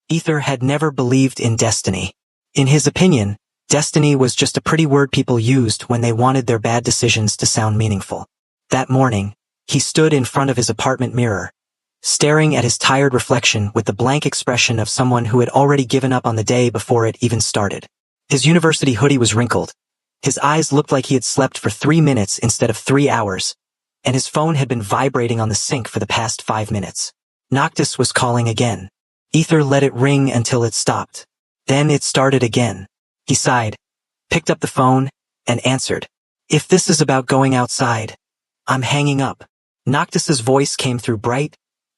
Ether had never believed in destiny. In his opinion, destiny was just a pretty word people used when they wanted their bad decisions to sound meaningful. That morning, he stood in front of his apartment mirror, staring at his tired reflection with the blank expression of someone who had already given up on the day before it even started. His university hoodie was wrinkled. His eyes looked like he had slept for 3 minutes instead of 3 hours, and his phone had been vibrating on the sink for the past 5 minutes. Noctis was calling again. Ether let it ring until it stopped. Then it started again. He sighed, picked up the phone, and answered. "If this is about going outside, I'm hanging up." Noctis's voice came through bright,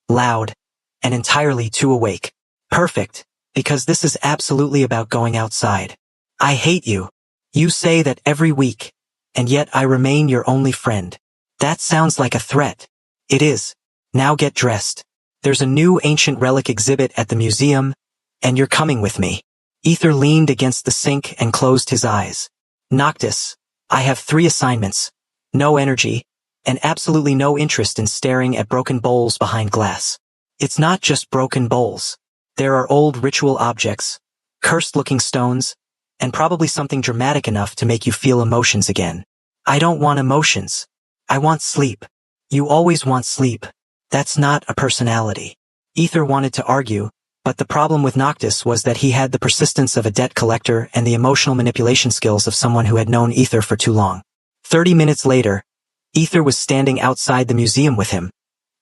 loud, and entirely too awake. "Perfect, because this is absolutely about going outside. I hate you. You say that every week, and yet I remain your only friend. That sounds like a threat." "It is. Now get dressed. There's a new ancient relic exhibit at the museum, and you're coming with me." Ether leaned against the sink and closed his eyes. "Noctis, I have 3 assignments. No energy, and absolutely no interest in staring at broken bowls behind glass. It's not just broken bowls. There are old ritual objects, cursed-looking stones, and probably something dramatic enough to make you feel emotions again. I don't want emotions. I want sleep. You always want sleep. That's not a personality." Ether wanted to argue, but the problem with Noctis was that he had the persistence of a debt collector and the emotional manipulation skills of someone who had known Ether for too long. 30 minutes later, Ether was standing outside the museum with him,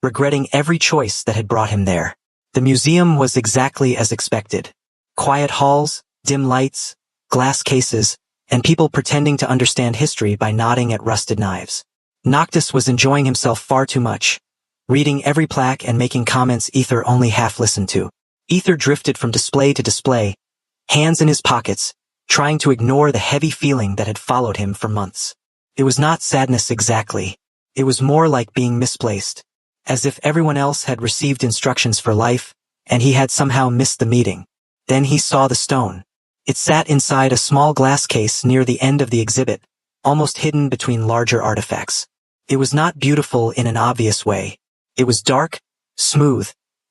regretting every choice that had brought him there. The museum was exactly as expected. Quiet halls, dim lights, glass cases, and people pretending to understand history by nodding at rusted knives. Noctis was enjoying himself far too much, reading every plaque and making comments Ether only half listened to. Ether drifted from display to display, hands in his pockets, trying to ignore the heavy feeling that had followed him for months. It was not sadness exactly. It was more like being misplaced, as if everyone else had received instructions for life, and he had somehow missed the meeting. Then he saw the stone. It sat inside a small glass case near the end of the exhibit, almost hidden between larger artifacts. It was not beautiful in an obvious way. It was dark, smooth,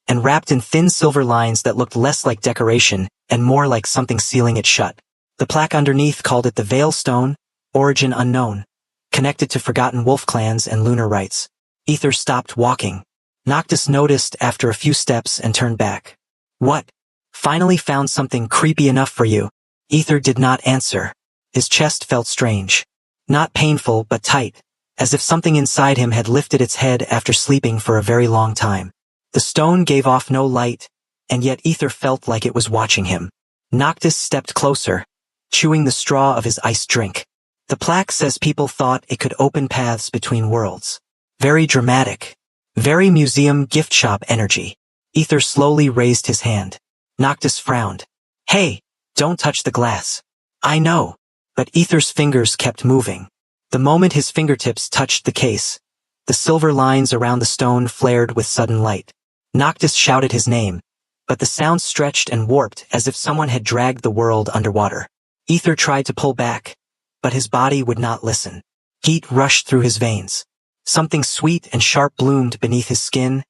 and wrapped in thin silver lines that looked less like decoration and more like something sealing it shut. The plaque underneath called it the Veil Stone, origin unknown, connected to forgotten wolf clans and lunar rites. Ether stopped walking. Noctis noticed after a few steps and turned back. "What? Finally found something creepy enough for you?" Ether did not answer. His chest felt strange. Not painful but tight, as if something inside him had lifted its head after sleeping for a very long time. The stone gave off no light, and yet Ether felt like it was watching him. Noctis stepped closer, chewing the straw of his iced drink. "The plaque says people thought it could open paths between worlds. Very dramatic. Very museum gift shop energy." Ether slowly raised his hand. Noctis frowned. "Hey, don't touch the glass." "I know." But Ether's fingers kept moving. The moment his fingertips touched the case, the silver lines around the stone flared with sudden light. Noctis shouted his name, but the sound stretched and warped as if someone had dragged the world underwater. Ether tried to pull back, but his body would not listen. Heat rushed through his veins. Something sweet and sharp bloomed beneath his skin,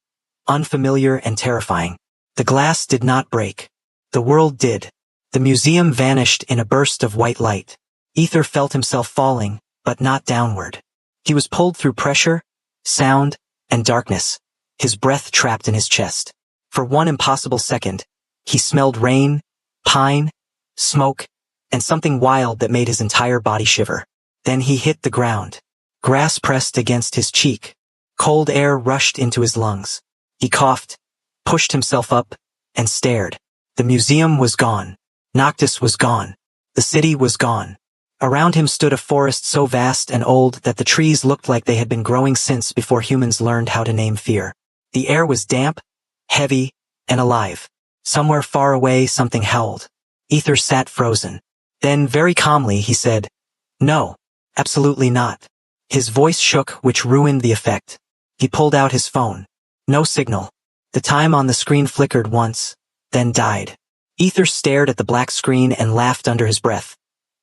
unfamiliar and terrifying. The glass did not break. The world did. The museum vanished in a burst of white light. Ether felt himself falling, but not downward. He was pulled through pressure, sound, and darkness, his breath trapped in his chest. For one impossible second, he smelled rain, pine, smoke, and something wild that made his entire body shiver. Then he hit the ground. Grass pressed against his cheek. Cold air rushed into his lungs. He coughed, pushed himself up, and stared. The museum was gone. Noctis was gone. The city was gone. Around him stood a forest so vast and old that the trees looked like they had been growing since before humans learned how to name fear. The air was damp, heavy, and alive. Somewhere far away something howled. Ether sat frozen. Then, very calmly, he said, "No, absolutely not." His voice shook, which ruined the effect. He pulled out his phone. No signal. The time on the screen flickered once, then died. Ether stared at the black screen and laughed under his breath.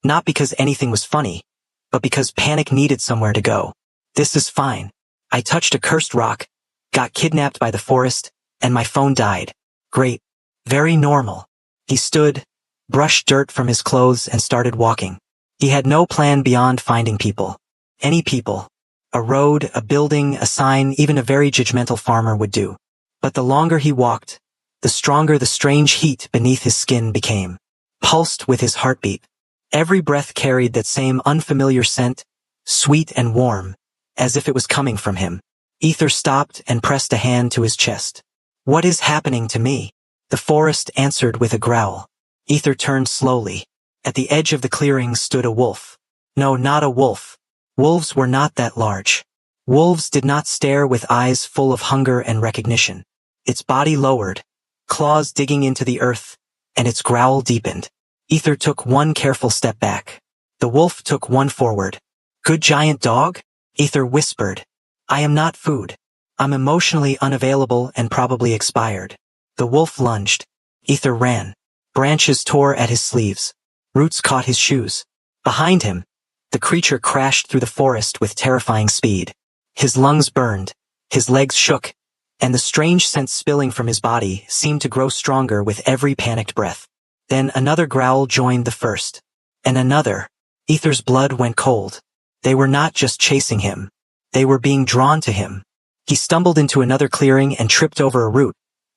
Not because anything was funny, but because panic needed somewhere to go. "This is fine. I touched a cursed rock, got kidnapped by the forest, and my phone died. Great. Very normal. He stood, brushed dirt from his clothes and started walking. He had no plan beyond finding people. Any people. A road, a building, a sign, even a very judgmental farmer would do. But the longer he walked, the stronger the strange heat beneath his skin became, pulsed with his heartbeat. Every breath carried that same unfamiliar scent, sweet and warm, as if it was coming from him. Ether stopped and pressed a hand to his chest. What is happening to me? The forest answered with a growl. Ether turned slowly. At the edge of the clearing stood a wolf. No, not a wolf. Wolves were not that large. Wolves did not stare with eyes full of hunger and recognition. Its body lowered, claws digging into the earth, and its growl deepened. Ether took one careful step back. The wolf took one forward. Good giant dog? Ether whispered. I am not food. I'm emotionally unavailable and probably expired. The wolf lunged. Ether ran. Branches tore at his sleeves. Roots caught his shoes. Behind him, the creature crashed through the forest with terrifying speed. His lungs burned, his legs shook, and the strange scent spilling from his body seemed to grow stronger with every panicked breath. Then another growl joined the first. And another. Ether's blood went cold. They were not just chasing him. They were being drawn to him. He stumbled into another clearing and tripped over a root,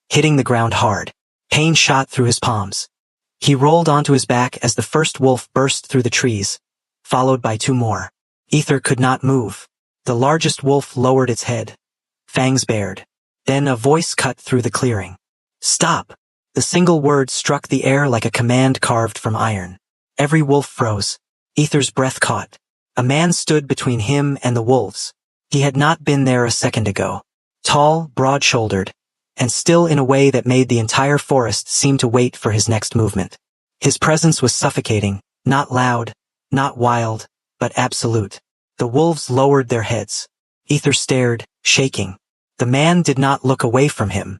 hitting the ground hard. Pain shot through his palms. He rolled onto his back as the first wolf burst through the trees, followed by two more. Ether could not move. The largest wolf lowered its head, fangs bared. Then a voice cut through the clearing. Stop! The single word struck the air like a command carved from iron. Every wolf froze. Ether's breath caught. A man stood between him and the wolves. He had not been there a second ago. Tall, broad-shouldered, and still in a way that made the entire forest seem to wait for his next movement. His presence was suffocating, not loud, not wild, but absolute. The wolves lowered their heads. Ether stared, shaking. The man did not look away from him.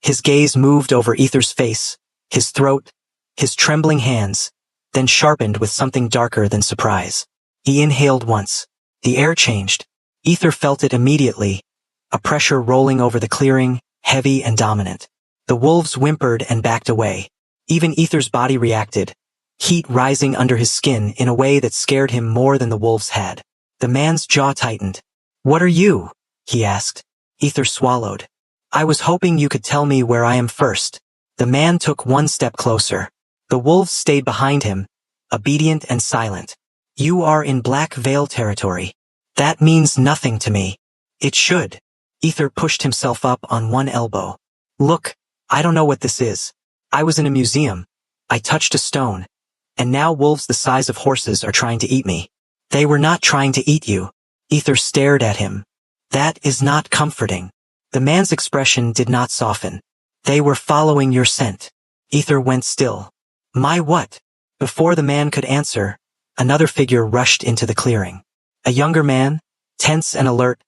His gaze moved over Ether's face, his throat, his trembling hands, then sharpened with something darker than surprise. He inhaled once. The air changed. Ether felt it immediately, a pressure rolling over the clearing, heavy and dominant. The wolves whimpered and backed away. Even Ether's body reacted, heat rising under his skin in a way that scared him more than the wolves had. The man's jaw tightened. What are you? He asked. Ether swallowed. I was hoping you could tell me where I am first. The man took one step closer. The wolves stayed behind him, obedient and silent. You are in Black Veil territory. That means nothing to me. It should. Ether pushed himself up on one elbow. Look, I don't know what this is. I was in a museum. I touched a stone. And now wolves the size of horses are trying to eat me. They were not trying to eat you. Ether stared at him. That is not comforting. The man's expression did not soften. They were following your scent. Ether went still. My what? Before the man could answer, another figure rushed into the clearing. A younger man, tense and alert,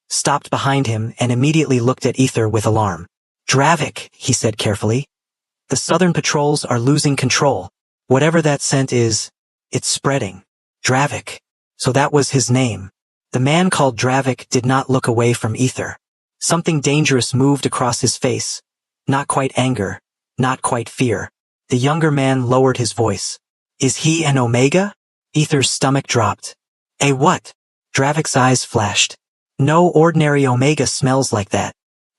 stopped behind him and immediately looked at Ether with alarm. Dravik, he said carefully. The southern patrols are losing control. Whatever that scent is, it's spreading. Dravik. So that was his name. The man called Dravik did not look away from Ether. Something dangerous moved across his face. Not quite anger, not quite fear. The younger man lowered his voice. Is he an Omega? Ether's stomach dropped. A what? Dravik's eyes flashed. No ordinary Omega smells like that.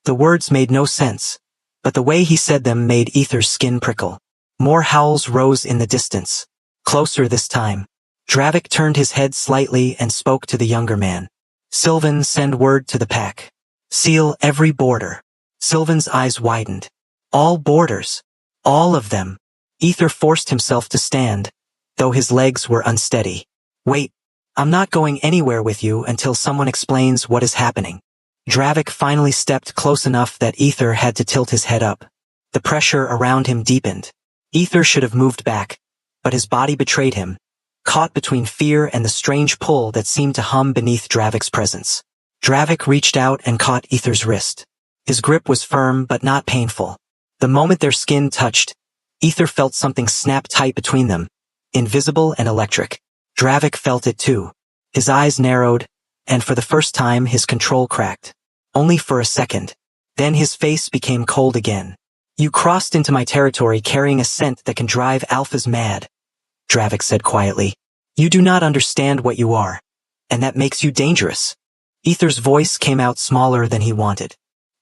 The words made no sense, but the way he said them made Ether's skin prickle. More howls rose in the distance. Closer this time. Dravik turned his head slightly and spoke to the younger man. Sylvan, send word to the pack. Seal every border. Sylvan's eyes widened. All borders. All of them. Ether forced himself to stand, though his legs were unsteady. Wait, I'm not going anywhere with you until someone explains what is happening. Dravik finally stepped close enough that Ether had to tilt his head up. The pressure around him deepened. Ether should have moved back, but his body betrayed him, caught between fear and the strange pull that seemed to hum beneath Dravik's presence. Dravik reached out and caught Ether's wrist. His grip was firm but not painful. The moment their skin touched, Ether felt something snap tight between them, invisible and electric. Dravik felt it too. His eyes narrowed, and for the first time his control cracked. Only for a second. Then his face became cold again. You crossed into my territory carrying a scent that can drive alphas mad, Dravik said quietly. You do not understand what you are, and that makes you dangerous. Ether's voice came out smaller than he wanted.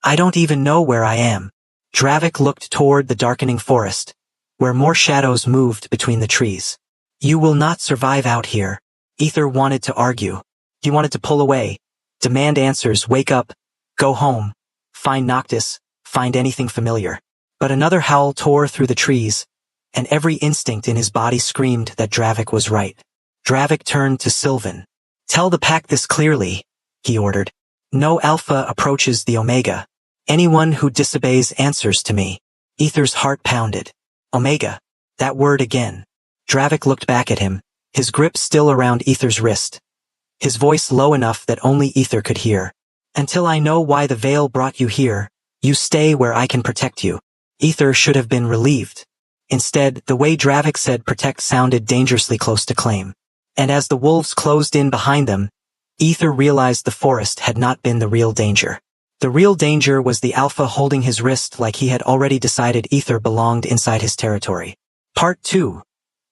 I don't even know where I am. Dravik looked toward the darkening forest, where more shadows moved between the trees. You will not survive out here. Ether wanted to argue. He wanted to pull away, demand answers, wake up, go home, find Noctis, find anything familiar. But another howl tore through the trees, and every instinct in his body screamed that Dravik was right. Dravik turned to Sylvan. Tell the pack this clearly, he ordered. No alpha approaches the Omega. Anyone who disobeys answers to me. Ether's heart pounded. Omega. That word again. Dravik looked back at him, his grip still around Ether's wrist. His voice low enough that only Ether could hear. Until I know why the Veil brought you here, you stay where I can protect you. Ether should have been relieved. Instead, the way Dravik said protect sounded dangerously close to claim. And as the wolves closed in behind them, Ether realized the forest had not been the real danger. The real danger was the Alpha holding his wrist like he had already decided Ether belonged inside his territory. Part 2.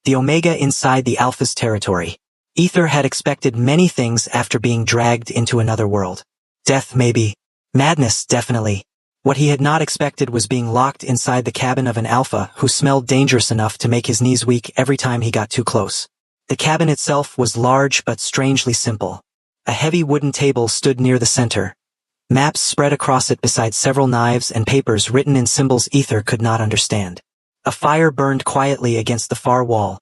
The Omega inside the Alpha's territory. Ether had expected many things after being dragged into another world. Death maybe. Madness definitely. What he had not expected was being locked inside the cabin of an Alpha who smelled dangerous enough to make his knees weak every time he got too close. The cabin itself was large but strangely simple. A heavy wooden table stood near the center. Maps spread across it beside several knives and papers written in symbols Ether could not understand. A fire burned quietly against the far wall,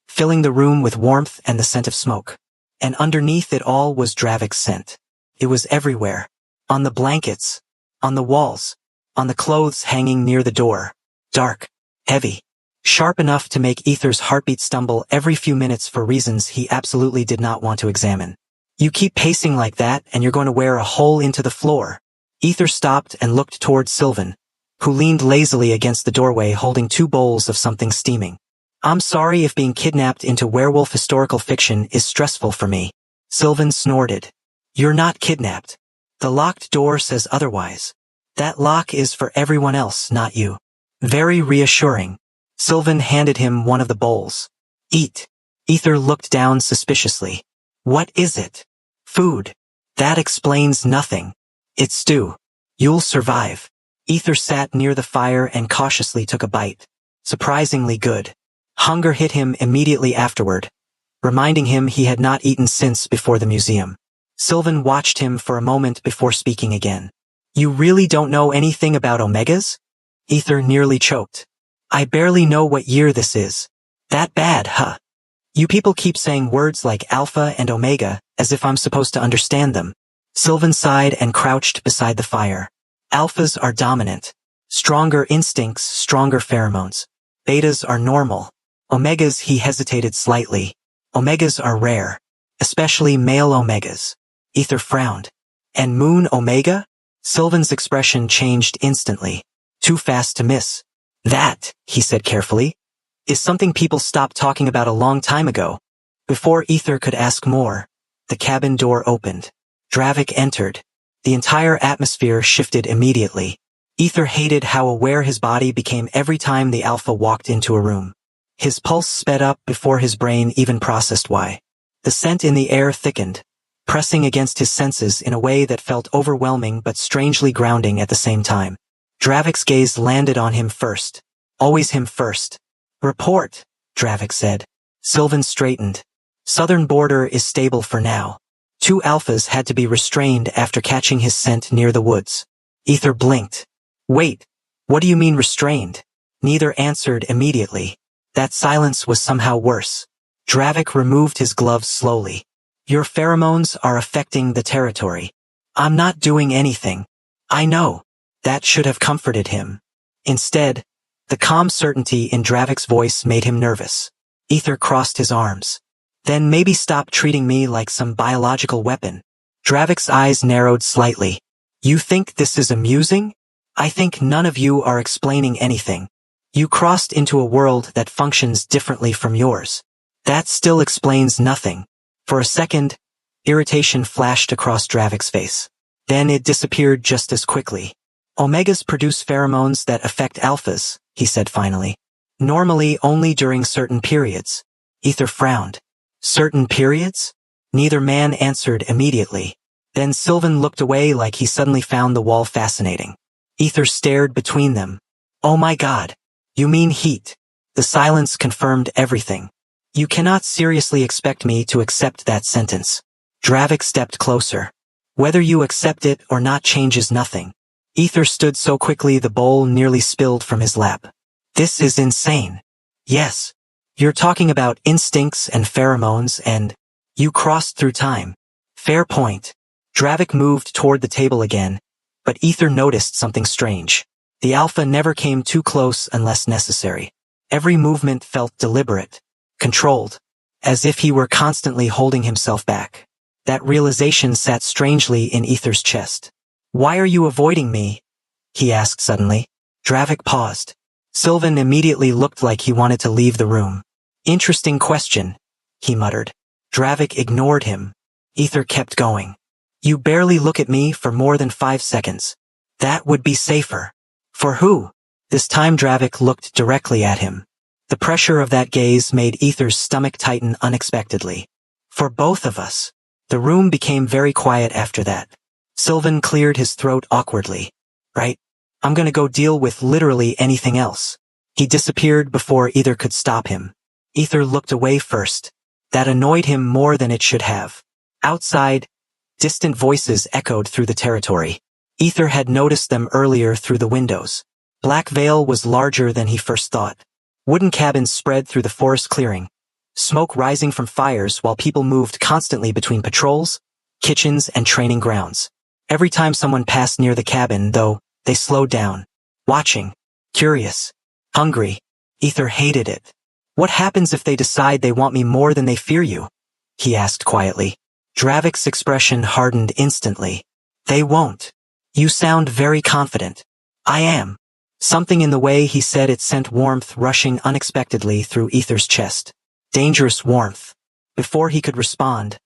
filling the room with warmth and the scent of smoke. And underneath it all was Dravik's scent. It was everywhere. On the blankets, on the walls, on the clothes hanging near the door. Dark, heavy, sharp enough to make Ether's heartbeat stumble every few minutes for reasons he absolutely did not want to examine. You keep pacing like that and you're going to wear a hole into the floor. Ether stopped and looked toward Sylvan, who leaned lazily against the doorway holding 2 bowls of something steaming. I'm sorry if being kidnapped into werewolf historical fiction is stressful for me. Sylvan snorted. You're not kidnapped. The locked door says otherwise. That lock is for everyone else, not you. Very reassuring. Sylvan handed him one of the bowls. Eat. Ether looked down suspiciously. What is it? Food. That explains nothing. It's stew. You'll survive. Ether sat near the fire and cautiously took a bite. Surprisingly good. Hunger hit him immediately afterward, reminding him he had not eaten since before the museum. Sylvan watched him for a moment before speaking again. You really don't know anything about Omegas? Ether nearly choked. I barely know what year this is. That bad, huh? You people keep saying words like Alpha and Omega, as if I'm supposed to understand them. Sylvan sighed and crouched beside the fire. Alphas are dominant. Stronger instincts, stronger pheromones. Betas are normal. Omegas, he hesitated slightly. Omegas are rare. Especially male Omegas. Ether frowned. And Moon Omega? Sylvan's expression changed instantly. Too fast to miss. That, he said carefully, is something people stopped talking about a long time ago. Before Ether could ask more, the cabin door opened. Dravik entered. The entire atmosphere shifted immediately. Ether hated how aware his body became every time the Alpha walked into a room. His pulse sped up before his brain even processed why. The scent in the air thickened, pressing against his senses in a way that felt overwhelming but strangely grounding at the same time. Dravik's gaze landed on him first. Always him first. Report, Dravik said. Sylvan straightened. Southern border is stable for now. 2 Alphas had to be restrained after catching his scent near the woods. Ether blinked. Wait, what do you mean restrained? Neither answered immediately. That silence was somehow worse. Dravik removed his gloves slowly. Your pheromones are affecting the territory. I'm not doing anything. I know. That should have comforted him. Instead, the calm certainty in Dravik's voice made him nervous. Ether crossed his arms. Then maybe stop treating me like some biological weapon. Dravik's eyes narrowed slightly. You think this is amusing? I think none of you are explaining anything. You crossed into a world that functions differently from yours. That still explains nothing. For a second, irritation flashed across Dravik's face. Then it disappeared just as quickly. Omegas produce pheromones that affect alphas, he said finally. Normally only during certain periods. Ether frowned. Certain periods? Neither man answered immediately. Then Sylvan looked away like he suddenly found the wall fascinating. Ether stared between them. Oh my God. You mean heat? The silence confirmed everything. You cannot seriously expect me to accept that sentence. Dravik stepped closer. Whether you accept it or not changes nothing. Ether stood so quickly the bowl nearly spilled from his lap. This is insane. Yes. You're talking about instincts and pheromones and you crossed through time. Fair point. Dravik moved toward the table again, but Ether noticed something strange. The alpha never came too close unless necessary. Every movement felt deliberate, controlled, as if he were constantly holding himself back. That realization sat strangely in Ether's chest. Why are you avoiding me? He asked suddenly. Dravik paused. Sylvan immediately looked like he wanted to leave the room. Interesting question, he muttered. Dravik ignored him. Ether kept going. You barely look at me for more than 5 seconds. That would be safer. For who? This time Dravik looked directly at him. The pressure of that gaze made Ether's stomach tighten unexpectedly. For both of us. The room became very quiet after that. Sylvan cleared his throat awkwardly. Right? I'm gonna go deal with literally anything else. He disappeared before Ether could stop him. Ether looked away first. That annoyed him more than it should have. Outside, distant voices echoed through the territory. Ether had noticed them earlier through the windows. Black Veil was larger than he first thought. Wooden cabins spread through the forest clearing. Smoke rising from fires while people moved constantly between patrols, kitchens, and training grounds. Every time someone passed near the cabin, though, they slowed down. Watching. Curious. Hungry. Ether hated it. What happens if they decide they want me more than they fear you? He asked quietly. Dravik's expression hardened instantly. They won't. You sound very confident. I am. Something in the way he said it sent warmth rushing unexpectedly through Ether's chest. Dangerous warmth. Before he could respond,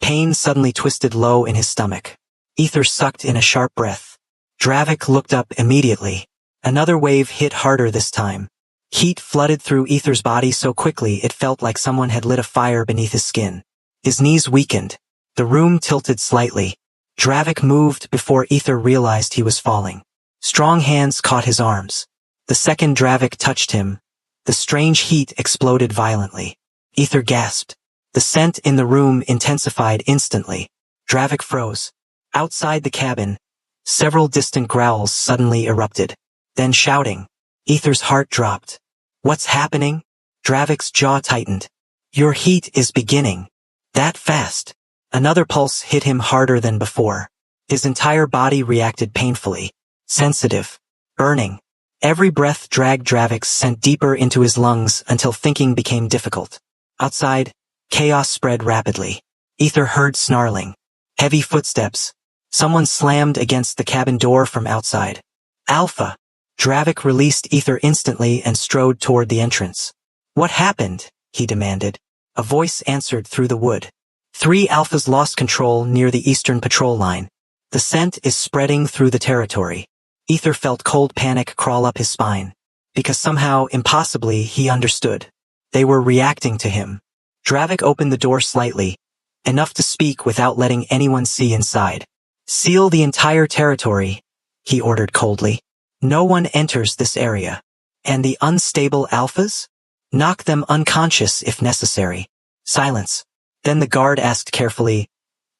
pain suddenly twisted low in his stomach. Ether sucked in a sharp breath. Dravik looked up immediately. Another wave hit harder this time. Heat flooded through Ether's body so quickly it felt like someone had lit a fire beneath his skin. His knees weakened. The room tilted slightly. Dravik moved before Ether realized he was falling. Strong hands caught his arms. The second Dravik touched him, the strange heat exploded violently. Ether gasped. The scent in the room intensified instantly. Dravik froze. Outside the cabin, several distant growls suddenly erupted. Then shouting. Ether's heart dropped. What's happening? Dravik's jaw tightened. Your heat is beginning. That fast. Another pulse hit him harder than before. His entire body reacted painfully. Sensitive. Burning. Every breath dragged Dravik's scent deeper into his lungs until thinking became difficult. Outside, chaos spread rapidly. Ether heard snarling. Heavy footsteps. Someone slammed against the cabin door from outside. Alpha. Dravik released Ether instantly and strode toward the entrance. What happened? He demanded. A voice answered through the wood. 3 Alphas lost control near the eastern patrol line. The scent is spreading through the territory. Ether felt cold panic crawl up his spine. Because somehow, impossibly, he understood. They were reacting to him. Dravik opened the door slightly, enough to speak without letting anyone see inside. Seal the entire territory, he ordered coldly. No one enters this area. And the unstable Alphas? Knock them unconscious if necessary. Silence. Then the guard asked carefully,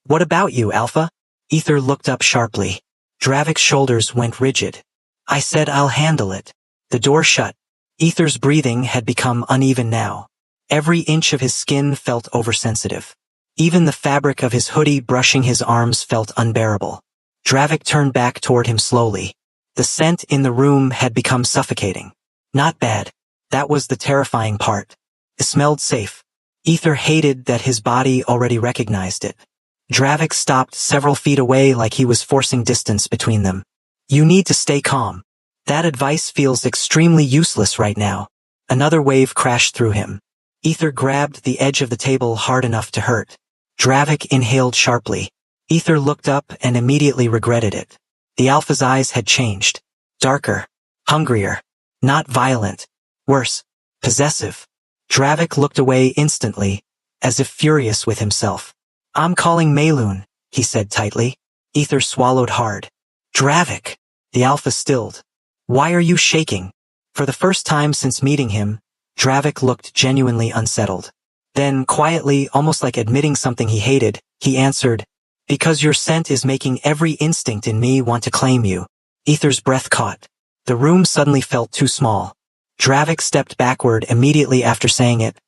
What about you, Alpha? Ether looked up sharply. Dravik's shoulders went rigid. I said I'll handle it. The door shut. Ether's breathing had become uneven now. Every inch of his skin felt oversensitive. Even the fabric of his hoodie brushing his arms felt unbearable. Dravik turned back toward him slowly. The scent in the room had become suffocating. Not bad. That was the terrifying part. It smelled safe. Ether hated that his body already recognized it. Dravik stopped several feet away like he was forcing distance between them. You need to stay calm. That advice feels extremely useless right now. Another wave crashed through him. Ether grabbed the edge of the table hard enough to hurt. Dravik inhaled sharply. Ether looked up and immediately regretted it. The Alpha's eyes had changed. Darker. Hungrier. Not violent. Worse. Possessive. Dravik looked away instantly, as if furious with himself. I'm calling Mayloon, he said tightly. Ether swallowed hard. Dravik. The alpha stilled. Why are you shaking? For the first time since meeting him, Dravik looked genuinely unsettled. Then, quietly, almost like admitting something he hated, he answered, because your scent is making every instinct in me want to claim you. Ether's breath caught. The room suddenly felt too small. Dravik stepped backward immediately after saying it,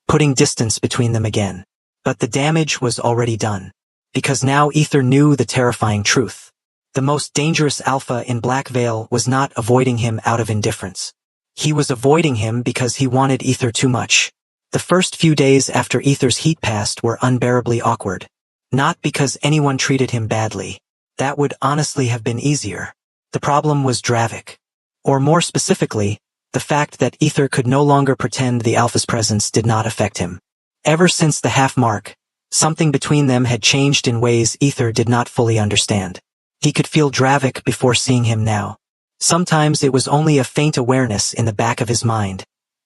putting distance between them again. But the damage was already done. Because now Ether knew the terrifying truth. The most dangerous alpha in Black Veil was not avoiding him out of indifference. He was avoiding him because he wanted Ether too much. The first few days after Ether's heat passed were unbearably awkward. Not because anyone treated him badly. That would honestly have been easier. The problem was Dravik. Or more specifically, the fact that Ether could no longer pretend the alpha's presence did not affect him. Ever since the half mark, something between them had changed in ways Ether did not fully understand. He could feel Dravik before seeing him now. Sometimes it was only a faint awareness in the back of his mind,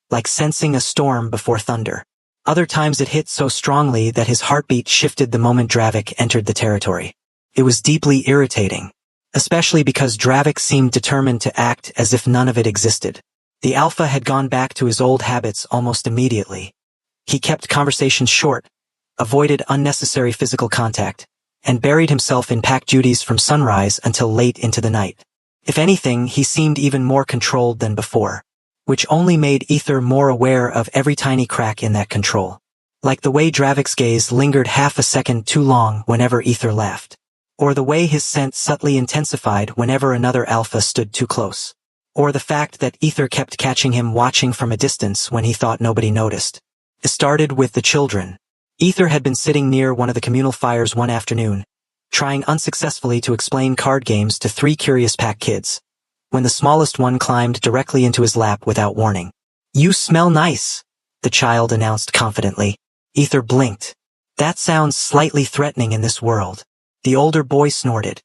like sensing a storm before thunder. Other times it hit so strongly that his heartbeat shifted the moment Dravik entered the territory. It was deeply irritating, especially because Dravik seemed determined to act as if none of it existed. The alpha had gone back to his old habits almost immediately. He kept conversations short, avoided unnecessary physical contact, and buried himself in pack duties from sunrise until late into the night. If anything, he seemed even more controlled than before, which only made Ether more aware of every tiny crack in that control. Like the way Dravik's gaze lingered half a second too long whenever Ether laughed. Or the way his scent subtly intensified whenever another alpha stood too close. Or the fact that Ether kept catching him watching from a distance when he thought nobody noticed. It started with the children. Ether had been sitting near one of the communal fires one afternoon, trying unsuccessfully to explain card games to 3 curious pack kids, when the smallest one climbed directly into his lap without warning. You smell nice, the child announced confidently. Ether blinked. That sounds slightly threatening in this world. The older boy snorted.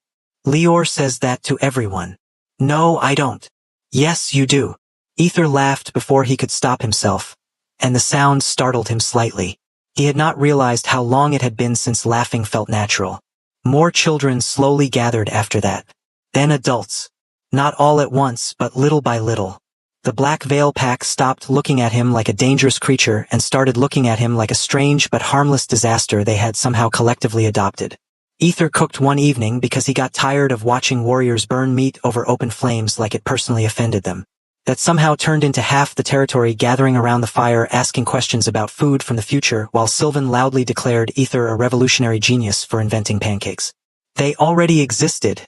Lior says that to everyone. No, I don't. Yes, you do. Ether laughed before he could stop himself, and the sound startled him slightly. He had not realized how long it had been since laughing felt natural. More children slowly gathered after that. Then adults. Not all at once, but little by little. The Black Veil pack stopped looking at him like a dangerous creature and started looking at him like a strange but harmless disaster they had somehow collectively adopted. Ether cooked one evening because he got tired of watching warriors burn meat over open flames like it personally offended them. That somehow turned into half the territory gathering around the fire asking questions about food from the future while Sylvan loudly declared Ether a revolutionary genius for inventing pancakes. They already existed,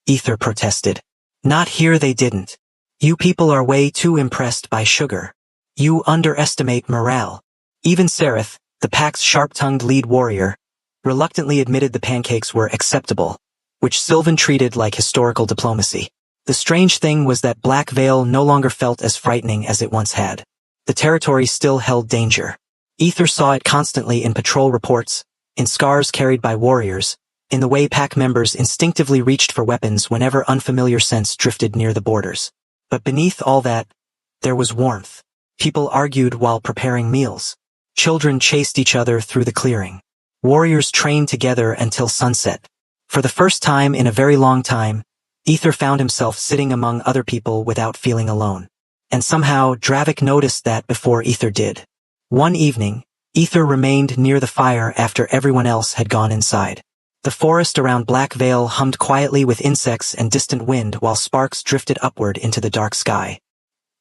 Ether protested. Not here they didn't. You people are way too impressed by sugar. You underestimate morale. Even Sereth, the pack's sharp-tongued lead warrior, reluctantly admitted the pancakes were acceptable, which Sylvan treated like historical diplomacy. The strange thing was that Black Veil no longer felt as frightening as it once had. The territory still held danger. Ether saw it constantly in patrol reports, in scars carried by warriors, in the way pack members instinctively reached for weapons whenever unfamiliar scents drifted near the borders. But beneath all that, there was warmth. People argued while preparing meals. Children chased each other through the clearing. Warriors trained together until sunset. For the first time in a very long time, Ether found himself sitting among other people without feeling alone. And somehow, Dravik noticed that before Ether did. One evening, Ether remained near the fire after everyone else had gone inside. The forest around Black Veil hummed quietly with insects and distant wind while sparks drifted upward into the dark sky.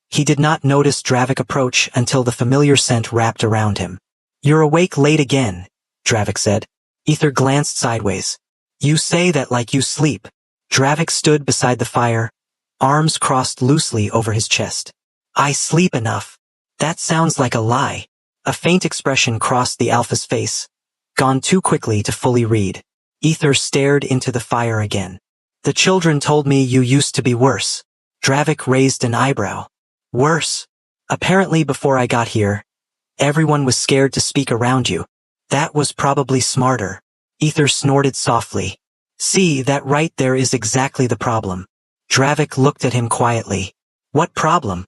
He did not notice Dravik approach until the familiar scent wrapped around him. You're awake late again, Dravik said. Ether glanced sideways. You say that like you sleep. Dravik stood beside the fire, arms crossed loosely over his chest. I sleep enough. That sounds like a lie. A faint expression crossed the alpha's face, gone too quickly to fully read. Ether stared into the fire again. The children told me you used to be worse. Dravik raised an eyebrow. Worse? Apparently before I got here, everyone was scared to speak around you. That was probably smarter. Ether snorted softly. See, that right there is exactly the problem. Dravik looked at him quietly. What problem?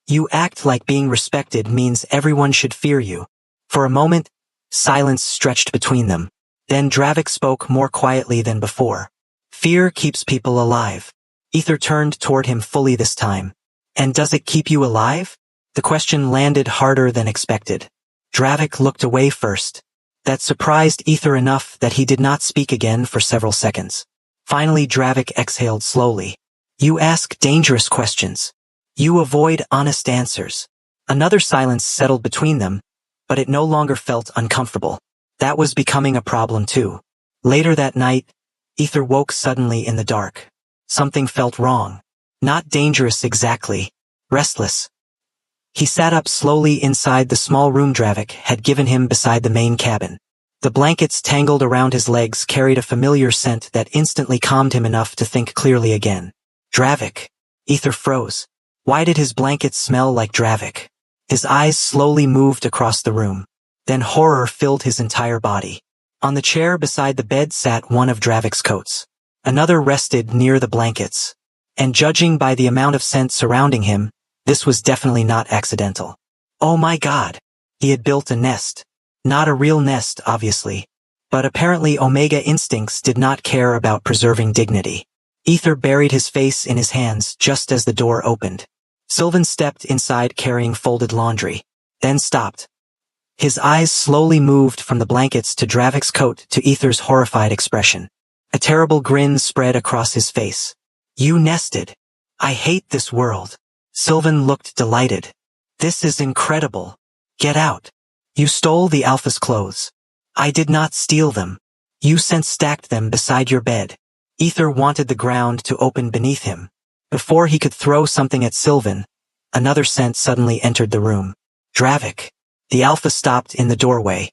You act like being respected means everyone should fear you. For a moment, silence stretched between them. Then Dravik spoke more quietly than before. Fear keeps people alive. Ether turned toward him fully this time. And does it keep you alive? The question landed harder than expected. Dravik looked away first. That surprised Ether enough that he did not speak again for several seconds. Finally Dravik exhaled slowly. You ask dangerous questions. You avoid honest answers. Another silence settled between them, but it no longer felt uncomfortable. That was becoming a problem too. Later that night, Ether woke suddenly in the dark. Something felt wrong. Not dangerous exactly. Restless. He sat up slowly inside the small room Dravik had given him beside the main cabin. The blankets tangled around his legs carried a familiar scent that instantly calmed him enough to think clearly again. Dravik. Ether froze. Why did his blankets smell like Dravik? His eyes slowly moved across the room. Then horror filled his entire body. On the chair beside the bed sat one of Dravik's coats. Another rested near the blankets. And judging by the amount of scent surrounding him, this was definitely not accidental. Oh my God! He had built a nest. Not a real nest, obviously. But apparently Omega instincts did not care about preserving dignity. Ether buried his face in his hands just as the door opened. Sylvan stepped inside carrying folded laundry, then stopped. His eyes slowly moved from the blankets to Dravik's coat to Ether's horrified expression. A terrible grin spread across his face. You nested. I hate this world. Sylvan looked delighted. This is incredible. Get out. You stole the Alpha's clothes. I did not steal them. You stacked them beside your bed. Ether wanted the ground to open beneath him. Before he could throw something at Sylvan, another scent suddenly entered the room. Dravik. The Alpha stopped in the doorway.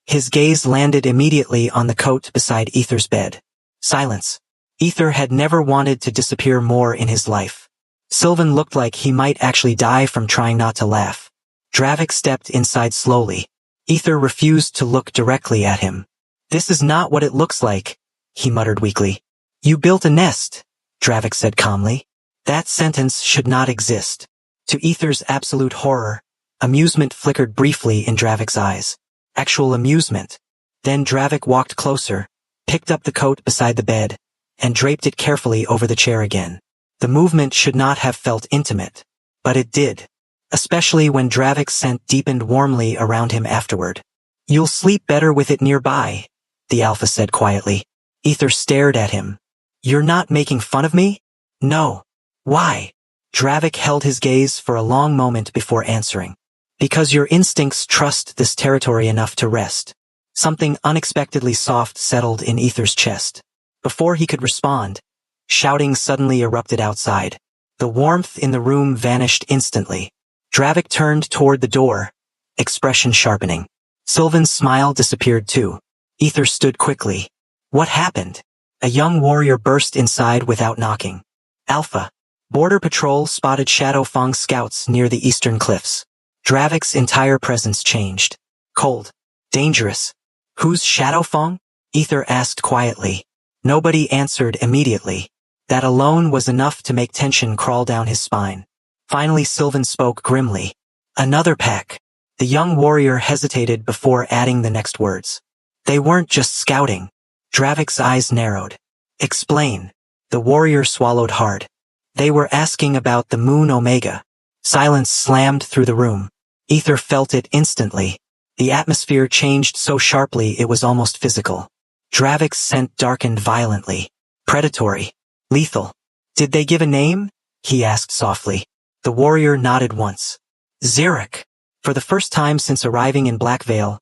His gaze landed immediately on the coat beside Ether's bed. Silence. Ether had never wanted to disappear more in his life. Sylvan looked like he might actually die from trying not to laugh. Dravik stepped inside slowly. Ether refused to look directly at him. This is not what it looks like, he muttered weakly. You built a nest, Dravik said calmly. That sentence should not exist. To Ether's absolute horror, amusement flickered briefly in Dravik's eyes. Actual amusement. Then Dravik walked closer, picked up the coat beside the bed, and draped it carefully over the chair again. The movement should not have felt intimate, but it did. Especially when Dravik's scent deepened warmly around him afterward. You'll sleep better with it nearby, the Alpha said quietly. Ether stared at him. You're not making fun of me? No. Why? Dravik held his gaze for a long moment before answering. Because your instincts trust this territory enough to rest. Something unexpectedly soft settled in Ether's chest. Before he could respond, shouting suddenly erupted outside. The warmth in the room vanished instantly. Dravik turned toward the door, expression sharpening. Sylvan's smile disappeared too. Ether stood quickly. What happened? A young warrior burst inside without knocking. Alpha. Border Patrol spotted Shadowfang scouts near the eastern cliffs. Dravik's entire presence changed. Cold. Dangerous. Who's Shadowfang? Ether asked quietly. Nobody answered immediately. That alone was enough to make tension crawl down his spine. Finally Sylvan spoke grimly. Another pack. The young warrior hesitated before adding the next words. They weren't just scouting. Dravik's eyes narrowed. Explain. The warrior swallowed hard. They were asking about the moon Omega. Silence slammed through the room. Ether felt it instantly. The atmosphere changed so sharply it was almost physical. Dravik's scent darkened violently. Predatory. Lethal. Did they give a name? He asked softly. The warrior nodded once. Xeric. For the first time since arriving in Black Veil,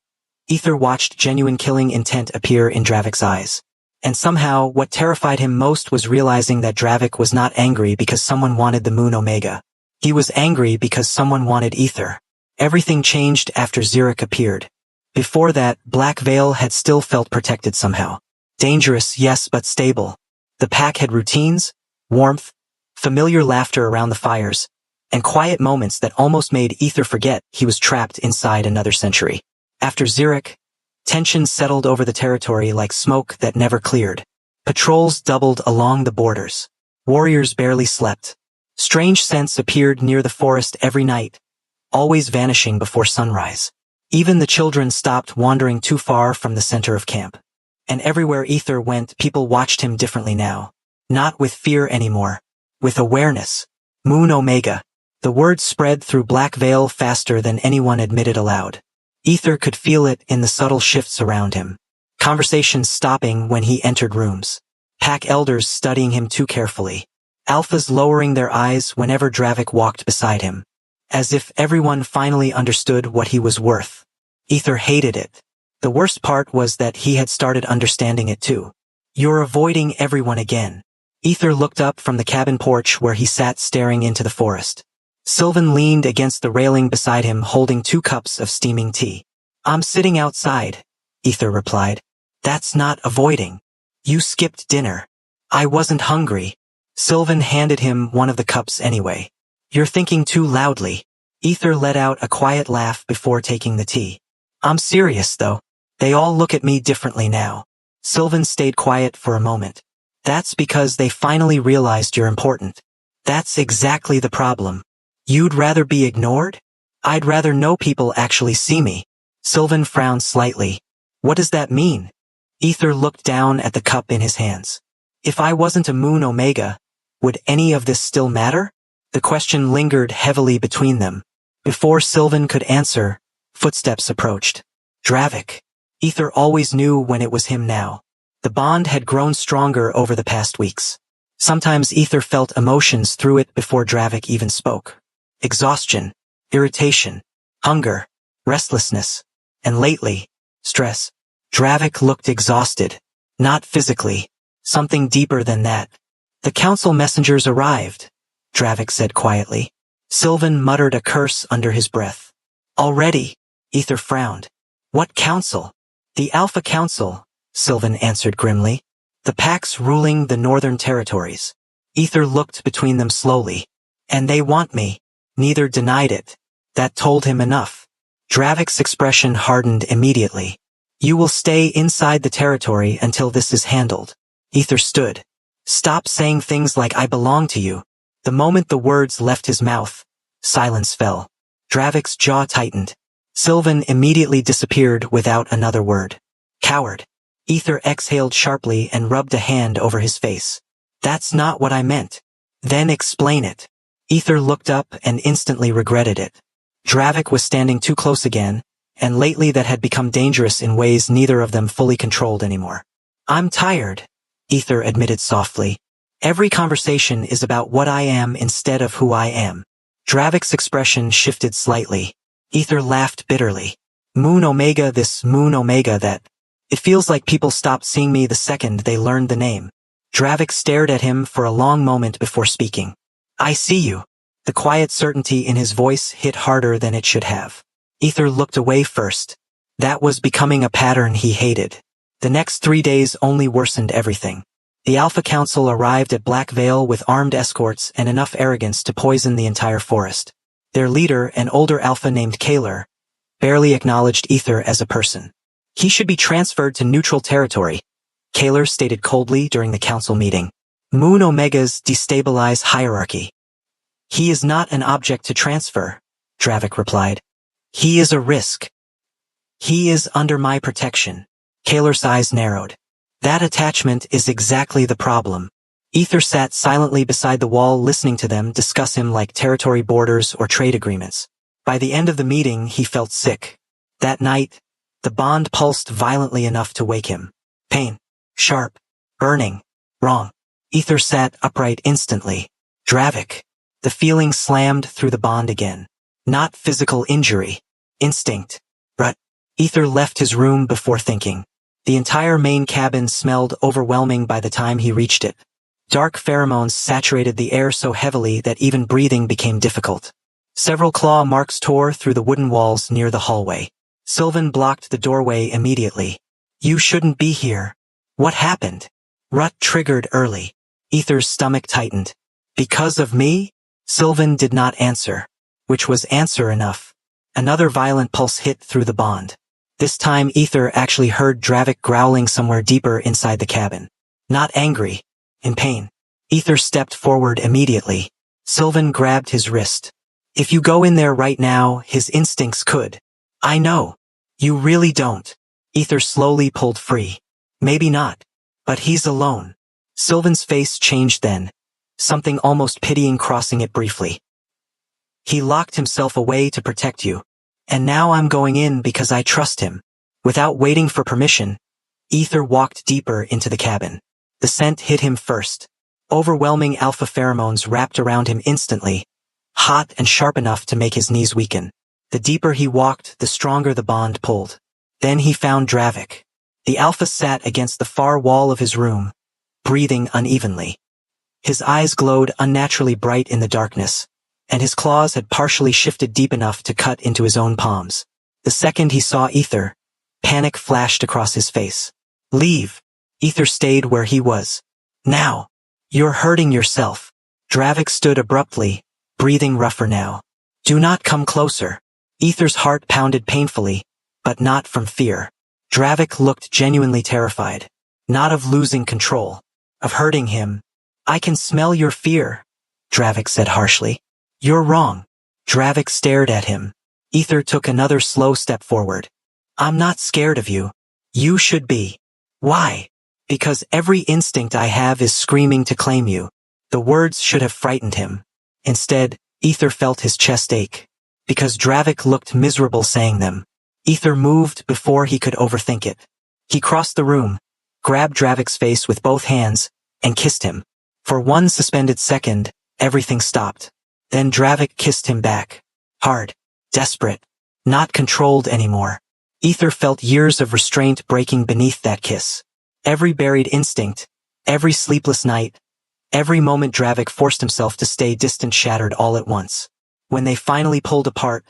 Ether watched genuine killing intent appear in Dravik's eyes. And somehow, what terrified him most was realizing that Dravik was not angry because someone wanted the moon Omega. He was angry because someone wanted Ether. Everything changed after Xeric appeared. Before that, Black Veil had still felt protected somehow. Dangerous, yes, but stable. The pack had routines, warmth, familiar laughter around the fires, and quiet moments that almost made Ether forget he was trapped inside another century. After Xeric, tension settled over the territory like smoke that never cleared. Patrols doubled along the borders. Warriors barely slept. Strange scents appeared near the forest every night, always vanishing before sunrise. Even the children stopped wandering too far from the center of camp. And everywhere Ether went, people watched him differently now. Not with fear anymore. With awareness. Moon Omega. The word spread through Black Veil faster than anyone admitted aloud. Ether could feel it in the subtle shifts around him. Conversations stopping when he entered rooms. Pack elders studying him too carefully. Alphas lowering their eyes whenever Dravik walked beside him. As if everyone finally understood what he was worth. Ether hated it. The worst part was that he had started understanding it too. You're avoiding everyone again. Ether looked up from the cabin porch where he sat staring into the forest. Sylvan leaned against the railing beside him holding 2 cups of steaming tea. I'm sitting outside, Ether replied. That's not avoiding. You skipped dinner. I wasn't hungry. Sylvan handed him one of the cups anyway. You're thinking too loudly. Ether let out a quiet laugh before taking the tea. I'm serious though. They all look at me differently now. Sylvan stayed quiet for a moment. That's because they finally realized you're important. That's exactly the problem. You'd rather be ignored? I'd rather know people actually see me. Sylvan frowned slightly. What does that mean? Ether looked down at the cup in his hands. If I wasn't a Moon Omega, would any of this still matter? The question lingered heavily between them. Before Sylvan could answer, footsteps approached. Dravik. Ether always knew when it was him now. The bond had grown stronger over the past weeks. Sometimes Ether felt emotions through it before Dravik even spoke. Exhaustion, irritation, hunger, restlessness, and lately, stress. Dravik looked exhausted. Not physically. Something deeper than that. The council messengers arrived, Dravik said quietly. Sylvan muttered a curse under his breath. Already, Ether frowned. What council? The Alpha Council, Sylvan answered grimly. The packs ruling the northern territories. Ether looked between them slowly. And they want me. Neither denied it. That told him enough. Dravik's expression hardened immediately. You will stay inside the territory until this is handled. Ether stood. Stop saying things like I belong to you. The moment the words left his mouth, silence fell. Dravik's jaw tightened. Sylvan immediately disappeared without another word. Coward. Ether exhaled sharply and rubbed a hand over his face. That's not what I meant. Then explain it. Ether looked up and instantly regretted it. Dravik was standing too close again, and lately that had become dangerous in ways neither of them fully controlled anymore. I'm tired, Ether admitted softly. Every conversation is about what I am instead of who I am. Dravik's expression shifted slightly. Ether laughed bitterly. Moon Omega this, Moon Omega that. It feels like people stopped seeing me the second they learned the name. Dravik stared at him for a long moment before speaking. I see you. The quiet certainty in his voice hit harder than it should have. Ether looked away first. That was becoming a pattern he hated. The next 3 days only worsened everything. The Alpha Council arrived at Black Veil with armed escorts and enough arrogance to poison the entire forest. Their leader, an older Alpha named Kaler, barely acknowledged Ether as a person. He should be transferred to neutral territory, Kaler stated coldly during the council meeting. Moon Omega's destabilize hierarchy. He is not an object to transfer, Dravik replied. He is a risk. He is under my protection. Kaler's eyes narrowed. That attachment is exactly the problem. Ether sat silently beside the wall listening to them discuss him like territory borders or trade agreements. By the end of the meeting, he felt sick. That night, the bond pulsed violently enough to wake him. Pain. Sharp. Burning. Wrong. Ether sat upright instantly. Dravik. The feeling slammed through the bond again. Not physical injury. Instinct. But Ether left his room before thinking. The entire main cabin smelled overwhelming by the time he reached it. Dark pheromones saturated the air so heavily that even breathing became difficult. Several claw marks tore through the wooden walls near the hallway. Sylvan blocked the doorway immediately. You shouldn't be here. What happened? Rut triggered early. Ether's stomach tightened. Because of me? Sylvan did not answer. Which was answer enough. Another violent pulse hit through the bond. This time Ether actually heard Dravik growling somewhere deeper inside the cabin. Not angry. In pain. Ether stepped forward immediately. Sylvan grabbed his wrist. If you go in there right now, his instincts could. I know. You really don't. Ether slowly pulled free. Maybe not. But he's alone. Sylvan's face changed then, something almost pitying crossing it briefly. He locked himself away to protect you. And now I'm going in because I trust him. Without waiting for permission, Ether walked deeper into the cabin. The scent hit him first. Overwhelming alpha pheromones wrapped around him instantly, hot and sharp enough to make his knees weaken. The deeper he walked, the stronger the bond pulled. Then he found Dravik. The alpha sat against the far wall of his room, breathing unevenly. His eyes glowed unnaturally bright in the darkness, and his claws had partially shifted deep enough to cut into his own palms. The second he saw Ether, panic flashed across his face. Leave. Ether stayed where he was. Now. You're hurting yourself. Dravik stood abruptly, breathing rougher now. Do not come closer. Ether's heart pounded painfully, but not from fear. Dravik looked genuinely terrified. Not of losing control. Of hurting him. I can smell your fear, Dravik said harshly. You're wrong. Dravik stared at him. Ether took another slow step forward. I'm not scared of you. You should be. Why? Because every instinct I have is screaming to claim you. The words should have frightened him. Instead, Ether felt his chest ache. Because Dravik looked miserable saying them. Ether moved before he could overthink it. He crossed the room, grabbed Dravik's face with both hands, and kissed him. For one suspended second, everything stopped. Then Dravik kissed him back. Hard. Desperate. Not controlled anymore. Ether felt years of restraint breaking beneath that kiss. Every buried instinct, every sleepless night, every moment Dravik forced himself to stay distant shattered all at once. When they finally pulled apart,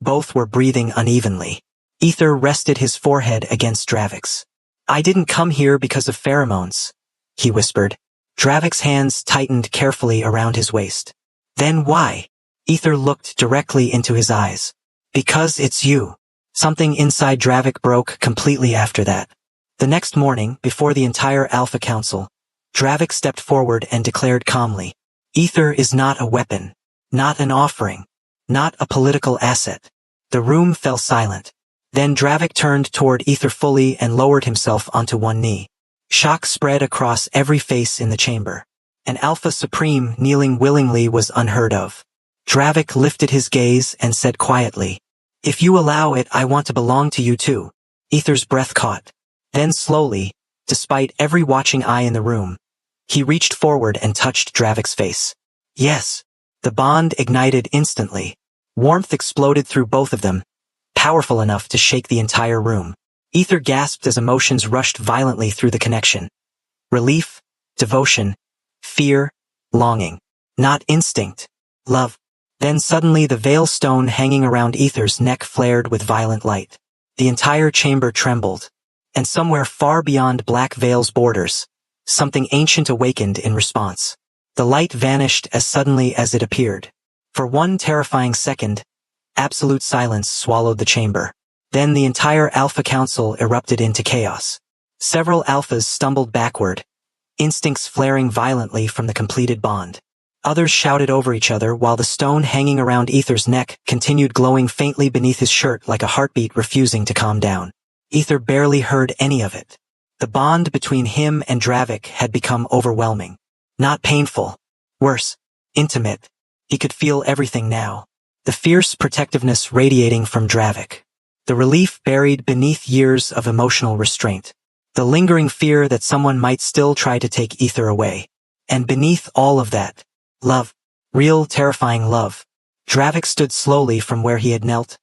both were breathing unevenly. Ether rested his forehead against Dravik's. I didn't come here because of pheromones, he whispered. Dravik's hands tightened carefully around his waist. Then why? Ether looked directly into his eyes. Because it's you. Something inside Dravik broke completely after that. The next morning, before the entire Alpha Council, Dravik stepped forward and declared calmly, Ether is not a weapon, not an offering, not a political asset. The room fell silent. Then Dravik turned toward Ether fully and lowered himself onto one knee. Shock spread across every face in the chamber. An Alpha Supreme kneeling willingly was unheard of. Dravik lifted his gaze and said quietly, If you allow it, I want to belong to you too. Ether's breath caught. Then slowly, despite every watching eye in the room, he reached forward and touched Dravik's face. Yes. The bond ignited instantly. Warmth exploded through both of them, powerful enough to shake the entire room. Ether gasped as emotions rushed violently through the connection. Relief, devotion, fear, longing. Not instinct. Love. Then suddenly the veil stone hanging around Ether's neck flared with violent light. The entire chamber trembled. And somewhere far beyond Black Veil's borders, something ancient awakened in response. The light vanished as suddenly as it appeared. For one terrifying second, absolute silence swallowed the chamber. Then the entire Alpha Council erupted into chaos. Several Alphas stumbled backward, instincts flaring violently from the completed bond. Others shouted over each other while the stone hanging around Ether's neck continued glowing faintly beneath his shirt like a heartbeat refusing to calm down. Ether barely heard any of it. The bond between him and Dravik had become overwhelming. Not painful. Worse. Intimate. He could feel everything now. The fierce protectiveness radiating from Dravik. The relief buried beneath years of emotional restraint. The lingering fear that someone might still try to take Ether away. And beneath all of that, love. Real, terrifying love. Dravik stood slowly from where he had knelt,